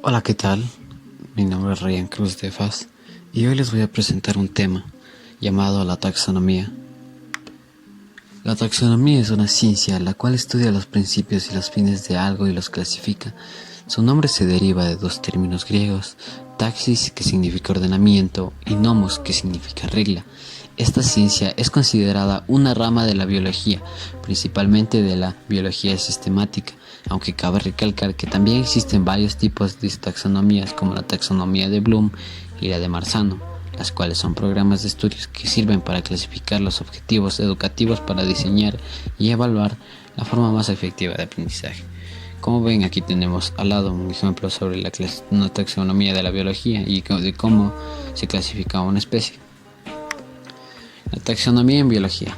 Hola, ¿qué tal? Mi nombre es Ryan Cruz de Faz y hoy les voy a presentar un tema llamado la taxonomía. La taxonomía es una ciencia la cual estudia los principios y los fines de algo y los clasifica. Su nombre se deriva de dos términos griegos, taxis, que significa ordenamiento, y nomos, que significa regla. Esta ciencia es considerada una rama de la biología, principalmente de la biología sistemática, aunque cabe recalcar que también existen varios tipos de taxonomías, como la taxonomía de Bloom y la de Marzano, las cuales son programas de estudios que sirven para clasificar los objetivos educativos para diseñar y evaluar la forma más efectiva de aprendizaje. Como ven, aquí tenemos al lado un ejemplo sobre una taxonomía de la biología y de cómo se clasifica una especie. La taxonomía en biología.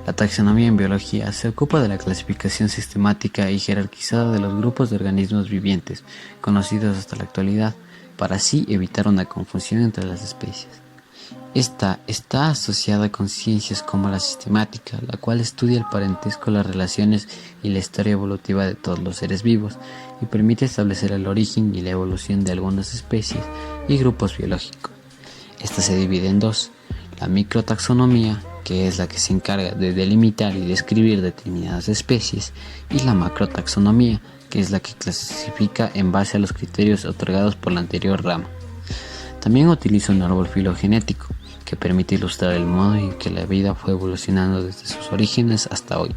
La taxonomía en biología se ocupa de la clasificación sistemática y jerarquizada de los grupos de organismos vivientes conocidos hasta la actualidad, para así evitar una confusión entre las especies. Esta está asociada con ciencias como la sistemática, la cual estudia el parentesco, las relaciones y la historia evolutiva de todos los seres vivos y permite establecer el origen y la evolución de algunas especies y grupos biológicos. Esta se divide en dos: la microtaxonomía, que es la que se encarga de delimitar y describir determinadas especies, y la macrotaxonomía, que es la que clasifica en base a los criterios otorgados por la anterior rama. También utiliza un árbol filogenético, que permite ilustrar el modo en que la vida fue evolucionando desde sus orígenes hasta hoy,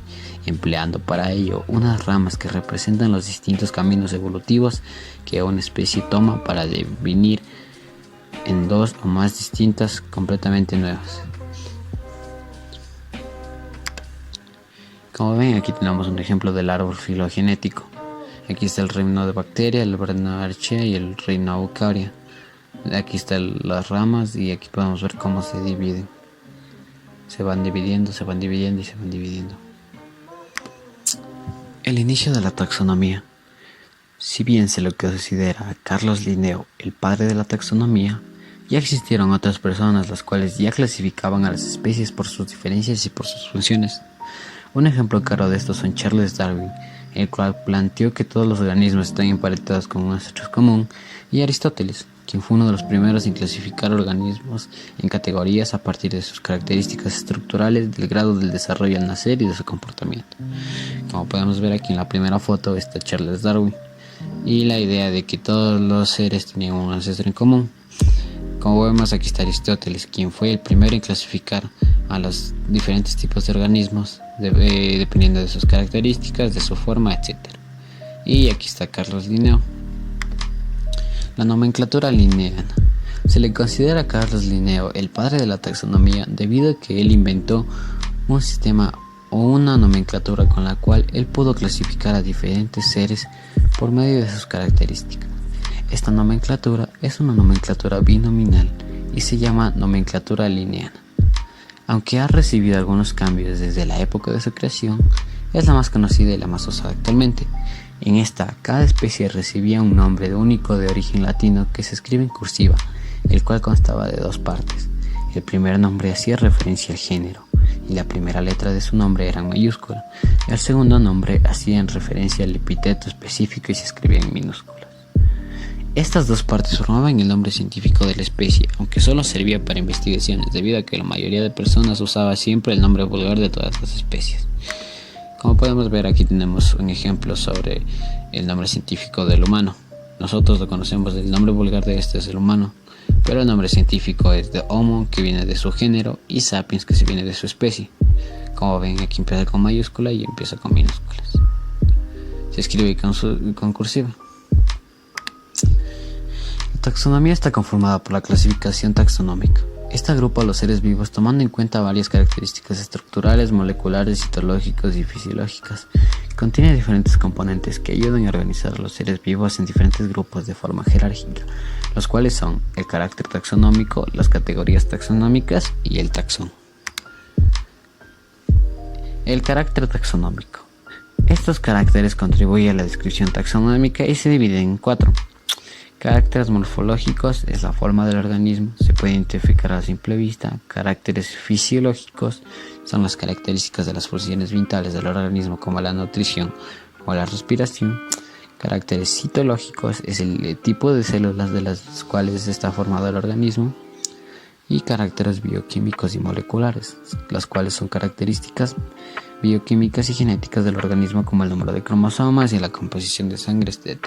empleando para ello unas ramas que representan los distintos caminos evolutivos que una especie toma para devenir en dos o más distintas completamente nuevas. Como ven, aquí tenemos un ejemplo del árbol filogenético. Aquí está el reino de bacteria, el reino de archea y el reino eucarya. Aquí están las ramas y aquí podemos ver cómo se dividen. Se van dividiendo y se van dividiendo. El inicio de la taxonomía. Si bien se lo considera a Carlos Linneo el padre de la taxonomía, ya existieron otras personas las cuales ya clasificaban a las especies por sus diferencias y por sus funciones. Un ejemplo claro de esto son Charles Darwin, el cual planteó que todos los organismos están emparentados con un ancestro común, y Aristóteles, quien fue uno de los primeros en clasificar organismos en categorías a partir de sus características estructurales, del grado del desarrollo al nacer y de su comportamiento. Como podemos ver aquí en la primera foto está Charles Darwin y la idea de que todos los seres tenían un ancestro en común. Como vemos, aquí está Aristóteles, quien fue el primero en clasificar a los diferentes tipos de organismos dependiendo de sus características, de su forma, etc. Y aquí está Carlos Linneo. La nomenclatura linneana. Se le considera a Carlos Linneo el padre de la taxonomía debido a que él inventó un sistema o una nomenclatura con la cual él pudo clasificar a diferentes seres por medio de sus características. Esta nomenclatura es una nomenclatura binominal y se llama nomenclatura linneana. Aunque ha recibido algunos cambios desde la época de su creación, es la más conocida y la más usada actualmente. En esta, cada especie recibía un nombre único de origen latino que se escribe en cursiva, el cual constaba de dos partes. El primer nombre hacía referencia al género, y la primera letra de su nombre era en mayúscula. El segundo nombre hacía referencia al epíteto específico y se escribía en minúsculas. Estas dos partes formaban el nombre científico de la especie, aunque solo servía para investigaciones, debido a que la mayoría de personas usaba siempre el nombre vulgar de todas las especies. Como podemos ver, aquí tenemos un ejemplo sobre el nombre científico del humano. Nosotros lo conocemos del nombre vulgar de este es el humano, pero el nombre científico es de Homo, que viene de su género, y Sapiens, que se viene de su especie. Como ven, aquí empieza con mayúscula y empieza con minúsculas. Se escribe con cursiva. La taxonomía está conformada por la clasificación taxonómica. Esta agrupa a los seres vivos tomando en cuenta varias características estructurales, moleculares, citológicas y fisiológicas. Contiene diferentes componentes que ayudan a organizar a los seres vivos en diferentes grupos de forma jerárquica, los cuales son el carácter taxonómico, las categorías taxonómicas y el taxón. El carácter taxonómico. Estos caracteres contribuyen a la descripción taxonómica y se dividen en cuatro. Caracteres morfológicos es la forma del organismo, se puede identificar a simple vista. Caracteres fisiológicos son las características de las funciones vitales del organismo como la nutrición o la respiración. Caracteres citológicos es el tipo de células de las cuales está formado el organismo. Y caracteres bioquímicos y moleculares, las cuales son características bioquímicas y genéticas del organismo, como el número de cromosomas y la composición de sangre, etc.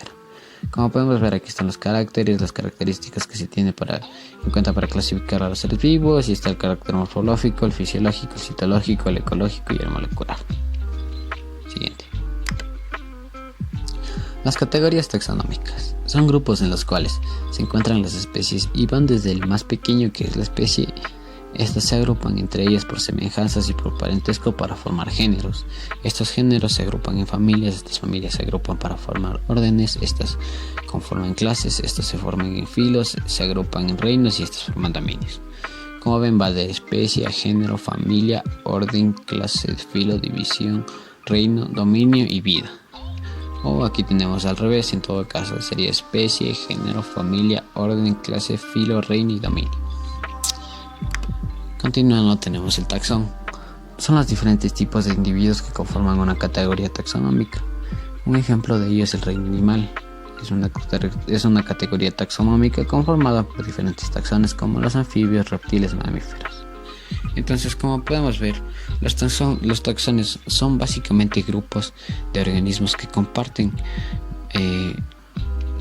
Como podemos ver, aquí están los caracteres, las características que se tiene en cuenta para clasificar a los seres vivos, y está el carácter morfológico, el fisiológico, el citológico, el ecológico y el molecular. Siguiente. Las categorías taxonómicas son grupos en los cuales se encuentran las especies y van desde el más pequeño, que es la especie. Estas se agrupan entre ellas por semejanzas y por parentesco para formar géneros. Estos géneros se agrupan en familias, estas familias se agrupan para formar órdenes, estas conforman clases, estos se forman en filos, se agrupan en reinos y estos forman dominios. Como ven, va de especie a género, familia, orden, clase, filo, división, reino, dominio y vida. O aquí tenemos al revés, en todo caso sería especie, género, familia, orden, clase, filo, reino y dominio. Continuando tenemos el taxón. Son los diferentes tipos de individuos que conforman una categoría taxonómica. Un ejemplo de ello es el reino animal. Es una categoría taxonómica conformada por diferentes taxones como los anfibios, reptiles, mamíferos. Entonces, como podemos ver, los taxones son básicamente grupos de organismos que comparten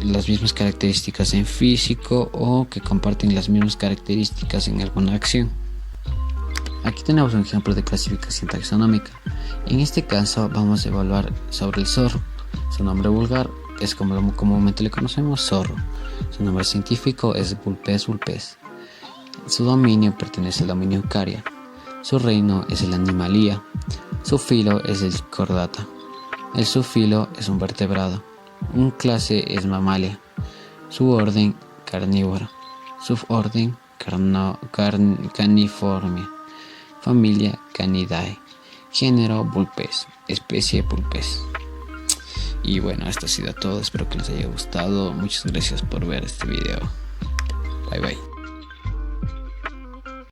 las mismas características en físico o que comparten las mismas características en alguna acción. Aquí tenemos un ejemplo de clasificación taxonómica. En este caso vamos a evaluar sobre el zorro. Su nombre vulgar es como comúnmente le conocemos, zorro. Su nombre científico es Vulpes vulpes. Su dominio pertenece al dominio Eukarya. Su reino es el Animalia. Su filo es el Chordata. El subfilo es un vertebrado. Un clase es Mammalia. Su orden Carnívora. Suborden Caniformia. Familia Canidae. Género Vulpes. Especie Vulpes. Y bueno, esto ha sido todo. Espero que les haya gustado. Muchas gracias por ver este video. Bye bye.